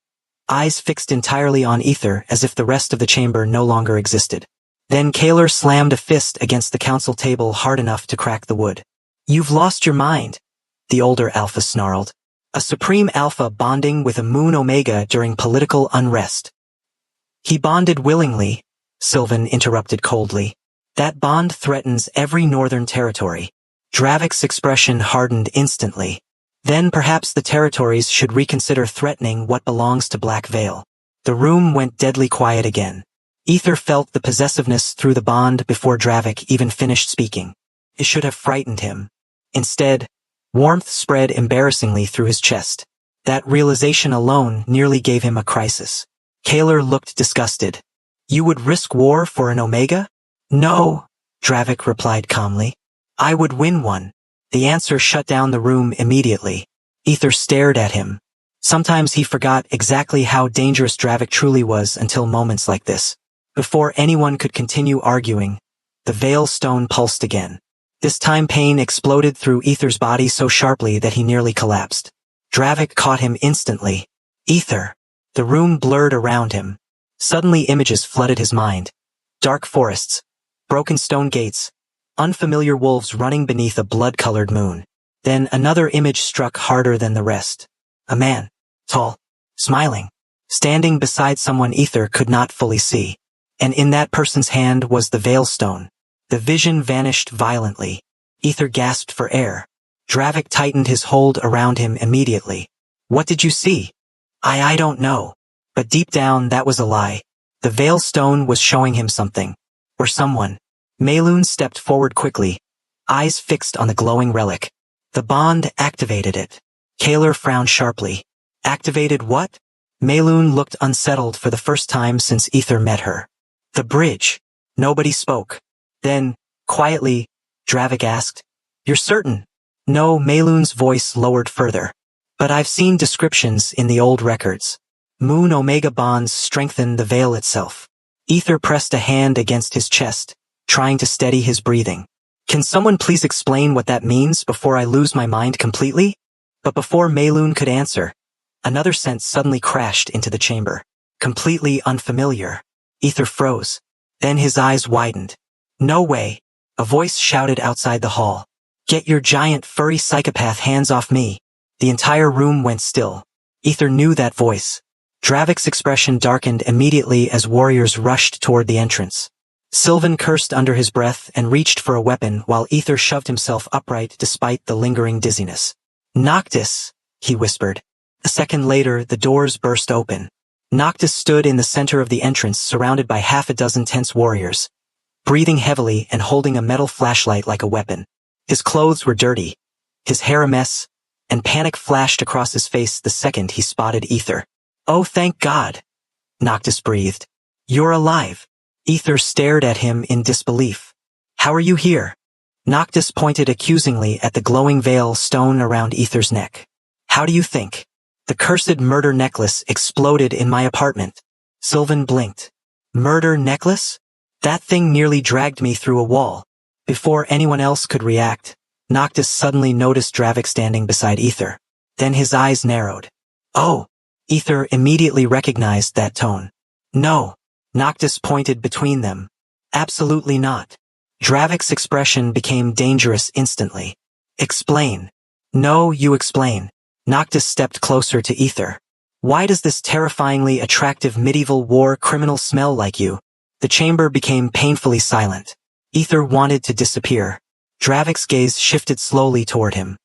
eyes fixed entirely on Ether as if the rest of the chamber no longer existed. Then Kaler slammed a fist against the council table hard enough to crack the wood. You've lost your mind, the older Alpha snarled. A Supreme Alpha bonding with a Moon Omega during political unrest. He bonded willingly, Sylvan interrupted coldly. That bond threatens every northern territory. Dravik's expression hardened instantly. Then perhaps the territories should reconsider threatening what belongs to Black Veil. The room went deadly quiet again. Ether felt the possessiveness through the bond before Dravik even finished speaking. It should have frightened him. Instead, warmth spread embarrassingly through his chest. That realization alone nearly gave him a crisis. Kaler looked disgusted. You would risk war for an Omega? No, Dravik replied calmly. I would win one. The answer shut down the room immediately. Ether stared at him. Sometimes he forgot exactly how dangerous Dravik truly was until moments like this. Before anyone could continue arguing, the Veil Stone pulsed again. This time pain exploded through Ether's body so sharply that he nearly collapsed. Dravik caught him instantly. Ether. The room blurred around him. Suddenly images flooded his mind. Dark forests, broken stone gates, unfamiliar wolves running beneath a blood-colored moon. Then another image struck harder than the rest. A man, tall, smiling, standing beside someone Ether could not fully see. And in that person's hand was the Veil Stone. The vision vanished violently. Ether gasped for air. Dravik tightened his hold around him immediately. What did you see? I don't know. But deep down that was a lie. The Veil Stone was showing him something. Or someone. Mayloon stepped forward quickly, eyes fixed on the glowing relic. The bond activated it. Kaler frowned sharply. Activated what? Mayloon looked unsettled for the first time since Ether met her. The bridge. Nobody spoke. Then, quietly, Dravik asked, You're certain? No, Mayloon's voice lowered further. But I've seen descriptions in the old records. Moon Omega bonds strengthen the veil itself. Ether pressed a hand against his chest, trying to steady his breathing. Can someone please explain what that means before I lose my mind completely? But before Mayloon could answer, another sense suddenly crashed into the chamber. Completely unfamiliar. Ether froze. Then his eyes widened. No way. A voice shouted outside the hall. Get your giant furry psychopath hands off me. The entire room went still. Ether knew that voice. Dravik's expression darkened immediately as warriors rushed toward the entrance. Sylvan cursed under his breath and reached for a weapon while Ether shoved himself upright despite the lingering dizziness. Noctis, he whispered. A second later, the doors burst open. Noctis stood in the center of the entrance surrounded by half a dozen tense warriors, breathing heavily and holding a metal flashlight like a weapon. His clothes were dirty, his hair a mess, and panic flashed across his face the second he spotted Ether. Oh, thank God, Noctis breathed. You're alive. Ether stared at him in disbelief. How are you here? Noctis pointed accusingly at the glowing veil stone around Ether's neck. How do you think? The cursed murder necklace exploded in my apartment. Sylvan blinked. Murder necklace? That thing nearly dragged me through a wall. Before anyone else could react, Noctis suddenly noticed Dravik standing beside Ether. Then his eyes narrowed. Oh! Ether immediately recognized that tone. No. Noctis pointed between them. Absolutely not. Dravik's expression became dangerous instantly. Explain. No, you explain. Noctis stepped closer to Ether. Why does this terrifyingly attractive medieval war criminal smell like you? The chamber became painfully silent. Ether wanted to disappear. Dravik's gaze shifted slowly toward him.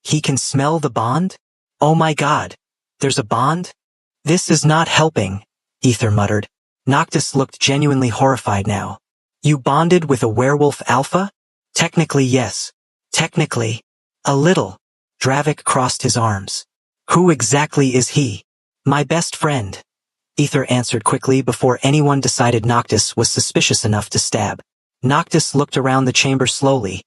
He can smell the bond? Oh my God. There's a bond? This is not helping, Ether muttered. Noctis looked genuinely horrified now. You bonded with a werewolf alpha? Technically, yes. Technically. A little. Dravik crossed his arms. Who exactly is he? My best friend. Ether answered quickly before anyone decided Noctis was suspicious enough to stab. Noctis looked around the chamber slowly,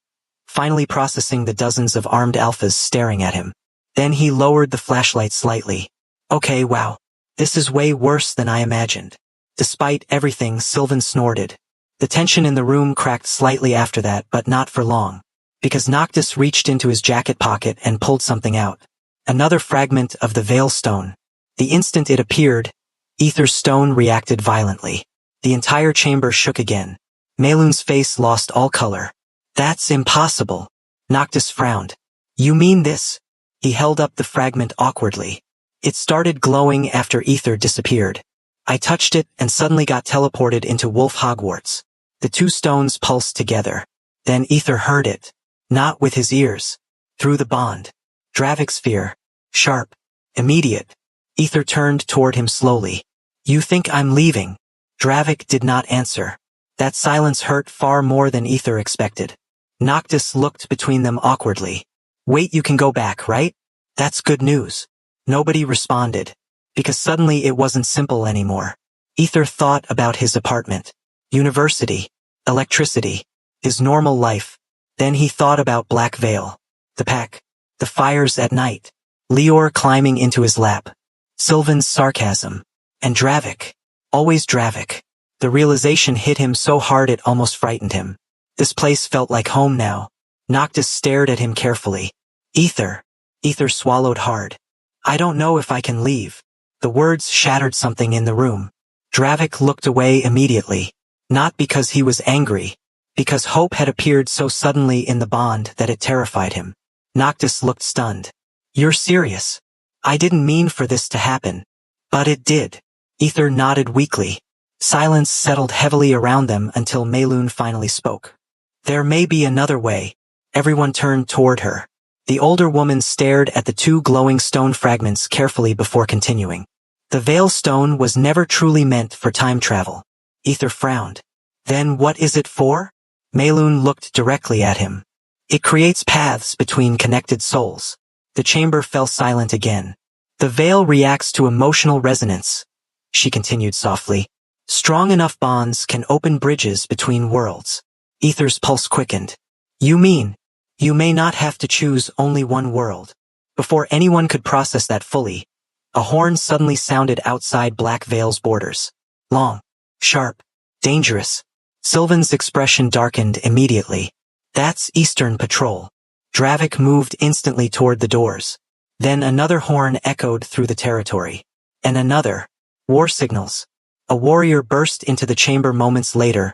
finally processing the dozens of armed alphas staring at him. Then he lowered the flashlight slightly. Okay, wow. This is way worse than I imagined. Despite everything, Sylvan snorted. The tension in the room cracked slightly after that, but not for long, because Noctis reached into his jacket pocket and pulled something out. Another fragment of the Veil Stone. The instant it appeared, Ether's stone reacted violently. The entire chamber shook again. Mayloon's face lost all color. That's impossible. Noctis frowned. You mean this? He held up the fragment awkwardly. It started glowing after Ether disappeared. I touched it and suddenly got teleported into Wolf Hogwarts. The two stones pulsed together. Then Ether heard it. Not with his ears. Through the bond. Dravik's fear. Sharp. Immediate. Ether turned toward him slowly. You think I'm leaving? Dravik did not answer. That silence hurt far more than Ether expected. Noctis looked between them awkwardly. Wait, you can go back, right? That's good news. Nobody responded. Because suddenly it wasn't simple anymore. Ether thought about his apartment, university, electricity, his normal life. Then he thought about Black Veil, the pack, the fires at night, Lior climbing into his lap, Sylvan's sarcasm, and Dravik. Always Dravik. The realization hit him so hard it almost frightened him. This place felt like home now. Noctis stared at him carefully. Ether. Ether swallowed hard. I don't know if I can leave. The words shattered something in the room. Dravik looked away immediately. Not because he was angry. Because hope had appeared so suddenly in the bond that it terrified him. Noctis looked stunned. You're serious? I didn't mean for this to happen. But it did. Ether nodded weakly. Silence settled heavily around them until Mayloon finally spoke. There may be another way. Everyone turned toward her. The older woman stared at the two glowing stone fragments carefully before continuing. The Veil Stone was never truly meant for time travel. Ether frowned. Then what is it for? Mayloon looked directly at him. It creates paths between connected souls. The chamber fell silent again. The veil reacts to emotional resonance, she continued softly. Strong enough bonds can open bridges between worlds. Ether's pulse quickened. You mean, you may not have to choose only one world. Before anyone could process that fully, a horn suddenly sounded outside Black Veil's borders. Long, sharp, dangerous. Sylvan's expression darkened immediately. That's Eastern Patrol. Dravik moved instantly toward the doors. Then another horn echoed through the territory. And another. War signals. A warrior burst into the chamber moments later,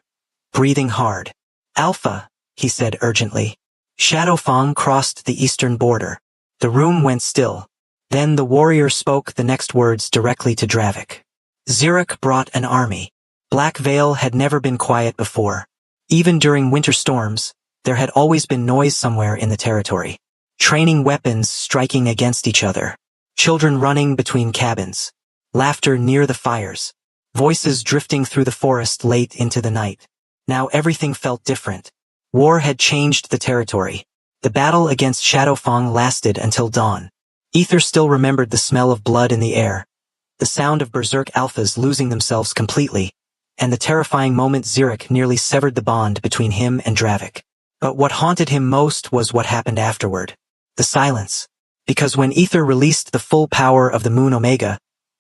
breathing hard. Alpha, he said urgently. Shadowfang crossed the eastern border. The room went still. Then the warrior spoke the next words directly to Dravik. Xeric brought an army. Black Veil had never been quiet before. Even during winter storms, there had always been noise somewhere in the territory. Training weapons striking against each other. Children running between cabins. Laughter near the fires. Voices drifting through the forest late into the night. Now everything felt different. War had changed the territory. The battle against Shadowfang lasted until dawn. Ether still remembered the smell of blood in the air, the sound of Berserk Alphas losing themselves completely, and the terrifying moment Xeric nearly severed the bond between him and Dravik. But what haunted him most was what happened afterward. The silence. Because when Ether released the full power of the Moon Omega,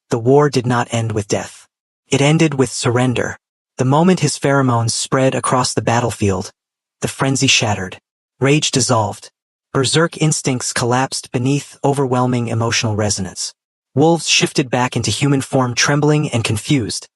the war did not end with death. It ended with surrender. The moment his pheromones spread across the battlefield, the frenzy shattered. Rage dissolved. Berserk instincts collapsed beneath overwhelming emotional resonance. Wolves shifted back into human form, trembling and confused,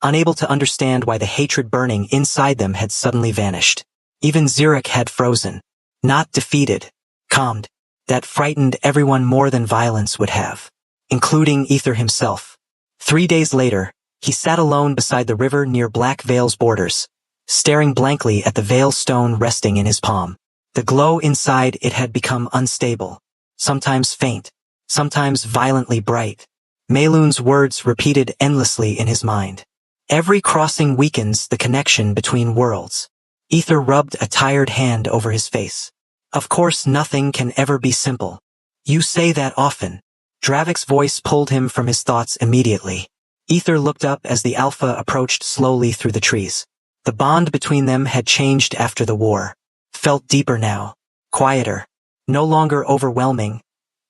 unable to understand why the hatred burning inside them had suddenly vanished. Even Xeric had frozen. Not defeated. Calmed. That frightened everyone more than violence would have. Including Ether himself. 3 days later, he sat alone beside the river near Black Veil's borders, staring blankly at the Veil Stone resting in his palm. The glow inside it had become unstable, sometimes faint, sometimes violently bright. Mayloon's words repeated endlessly in his mind. Every crossing weakens the connection between worlds. Ether rubbed a tired hand over his face. Of course nothing can ever be simple. You say that often. Dravik's voice pulled him from his thoughts immediately. Ether looked up as the Alpha approached slowly through the trees. The bond between them had changed after the war. Felt deeper now. Quieter. No longer overwhelming,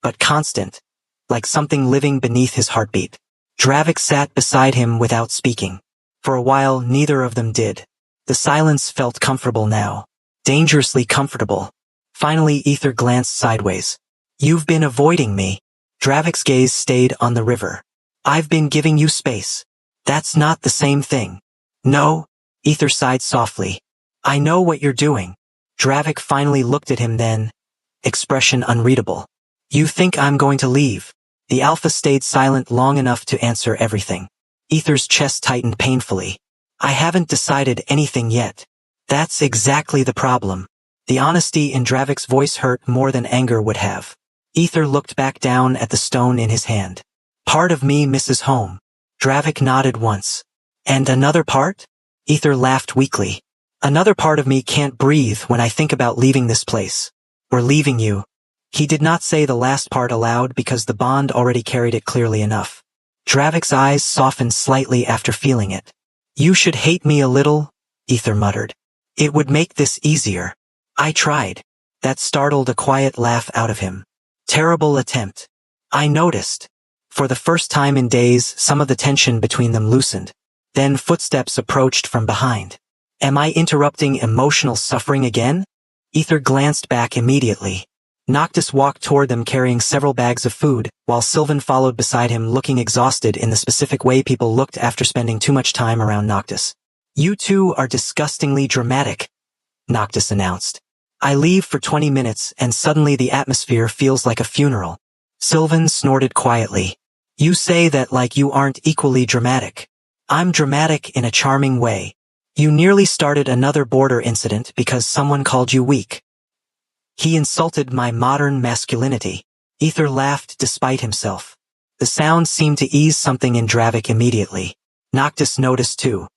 but constant. Like something living beneath his heartbeat. Dravik sat beside him without speaking. For a while neither of them did. The silence felt comfortable now. Dangerously comfortable. Finally Ether glanced sideways. You've been avoiding me. Dravik's gaze stayed on the river. I've been giving you space. That's not the same thing. No, Ether sighed softly. I know what you're doing. Dravik finally looked at him then, expression unreadable. You think I'm going to leave? The Alpha stayed silent long enough to answer everything. Ether's chest tightened painfully. I haven't decided anything yet. That's exactly the problem. The honesty in Dravik's voice hurt more than anger would have. Ether looked back down at the stone in his hand. Part of me misses home. Dravik nodded once. And another part? Ether laughed weakly. Another part of me can't breathe when I think about leaving this place. Or leaving you. He did not say the last part aloud because the bond already carried it clearly enough. Dravik's eyes softened slightly after feeling it. You should hate me a little, Ether muttered. It would make this easier. I tried. That startled a quiet laugh out of him. Terrible attempt. I noticed. For the first time in days, some of the tension between them loosened. Then footsteps approached from behind. Am I interrupting emotional suffering again? Ether glanced back immediately. Noctis walked toward them carrying several bags of food, while Sylvan followed beside him looking exhausted in the specific way people looked after spending too much time around Noctis. You two are disgustingly dramatic, Noctis announced. I leave for 20 minutes and suddenly the atmosphere feels like a funeral. Sylvan snorted quietly. You say that like you aren't equally dramatic. I'm dramatic in a charming way. You nearly started another border incident because someone called you weak. He insulted my modern masculinity. Ether laughed despite himself. The sound seemed to ease something in Dravik immediately. Noctis noticed too.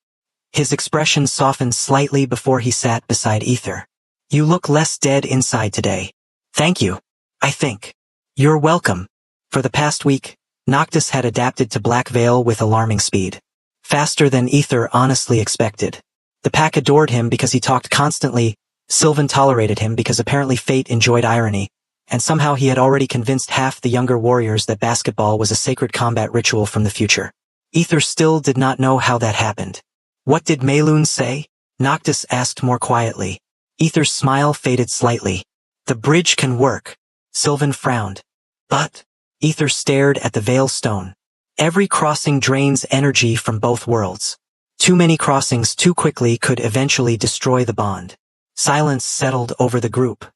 His expression softened slightly before he sat beside Ether. You look less dead inside today. Thank you. I think. You're welcome. For the past week, Noctis had adapted to Black Veil with alarming speed. Faster than Ether honestly expected. The pack adored him because he talked constantly. Sylvan tolerated him because apparently fate enjoyed irony, and somehow he had already convinced half the younger warriors that basketball was a sacred combat ritual from the future. Ether still did not know how that happened. What did Mayloon say? Noctis asked more quietly. Ether's smile faded slightly. The bridge can work. Sylvan frowned. But? Ether stared at the Veil Stone. Every crossing drains energy from both worlds. Too many crossings too quickly could eventually destroy the bond. Silence settled over the group.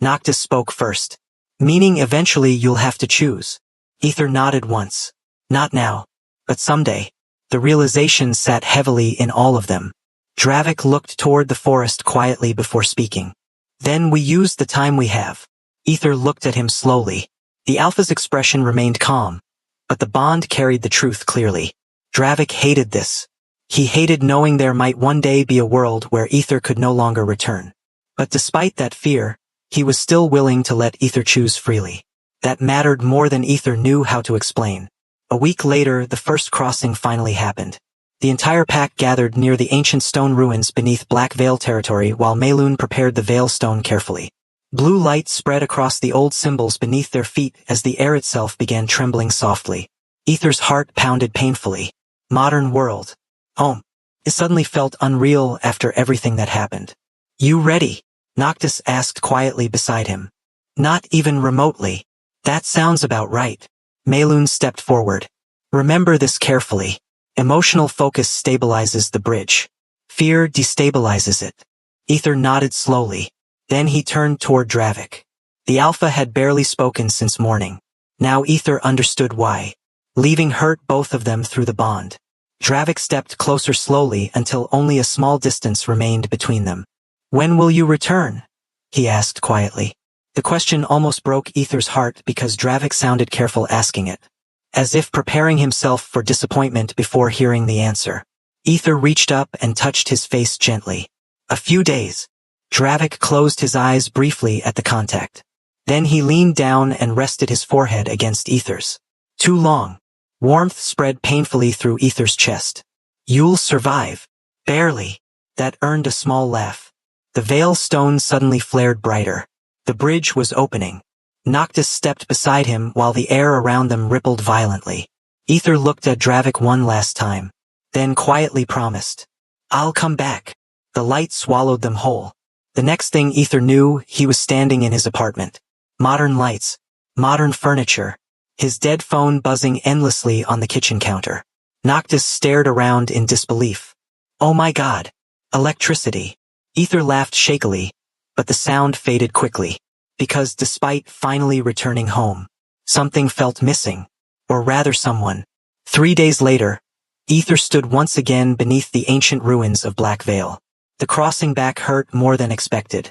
Noctis spoke first. Meaning eventually you'll have to choose. Ether nodded once. Not now. But someday. The realization sat heavily in all of them. Dravik looked toward the forest quietly before speaking. Then we used the time we have. Ether looked at him slowly. The Alpha's expression remained calm. But the bond carried the truth clearly. Dravik hated this. He hated knowing there might one day be a world where Ether could no longer return. But despite that fear, he was still willing to let Ether choose freely. That mattered more than Ether knew how to explain. A week later, the first crossing finally happened. The entire pack gathered near the ancient stone ruins beneath Black Veil territory while Mayloon prepared the Veil Stone carefully. Blue light spread across the old symbols beneath their feet as the air itself began trembling softly. Ether's heart pounded painfully. Modern world. It suddenly felt unreal after everything that happened. You ready? Noctis asked quietly beside him. Not even remotely. That sounds about right. Mayloon stepped forward. Remember this carefully. Emotional focus stabilizes the bridge. Fear destabilizes it. Ether nodded slowly. Then he turned toward Dravik. The Alpha had barely spoken since morning. Now Ether understood why. Leaving hurt both of them through the bond. Dravik stepped closer slowly until only a small distance remained between them. When will you return? He asked quietly. The question almost broke Ether's heart because Dravik sounded careful asking it. As if preparing himself for disappointment before hearing the answer. Ether reached up and touched his face gently. A few days. Dravik closed his eyes briefly at the contact. Then he leaned down and rested his forehead against Ether's. Too long. Warmth spread painfully through Ether's chest. You'll survive. Barely. That earned a small laugh. The Veil Stone suddenly flared brighter. The bridge was opening. Noctis stepped beside him while the air around them rippled violently. Ether looked at Dravik one last time. Then quietly promised. I'll come back. The light swallowed them whole. The next thing Ether knew, he was standing in his apartment. Modern lights. Modern furniture. His dead phone buzzing endlessly on the kitchen counter. Noctis stared around in disbelief. Oh my god. Electricity. Ether laughed shakily, but the sound faded quickly. Because despite finally returning home, something felt missing. Or rather someone. 3 days later, Ether stood once again beneath the ancient ruins of Black Veil. The crossing back hurt more than expected.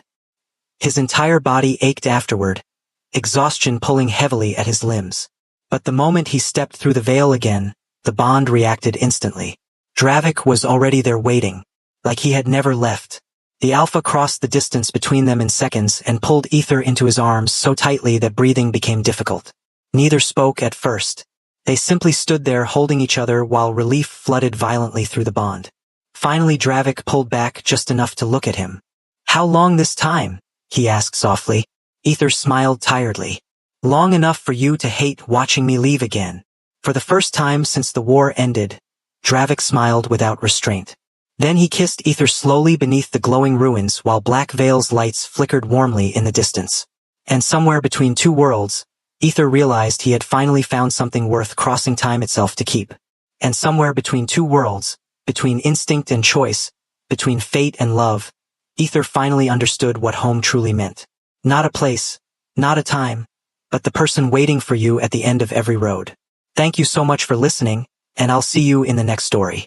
His entire body ached afterward, exhaustion pulling heavily at his limbs. But the moment he stepped through the veil again, the bond reacted instantly. Dravik was already there waiting, like he had never left. The Alpha crossed the distance between them in seconds and pulled Ether into his arms so tightly that breathing became difficult. Neither spoke at first. They simply stood there holding each other while relief flooded violently through the bond. Finally Dravik pulled back just enough to look at him. "How long this time?" he asked softly. Ether smiled tiredly. "Long enough for you to hate watching me leave again." For the first time since the war ended, Dravik smiled without restraint. Then he kissed Ether slowly beneath the glowing ruins while Black Veil's lights flickered warmly in the distance. And somewhere between two worlds, Ether realized he had finally found something worth crossing time itself to keep. And somewhere between two worlds, between instinct and choice, between fate and love, Ether finally understood what home truly meant. Not a place, not a time, but the person waiting for you at the end of every road. Thank you so much for listening, and I'll see you in the next story.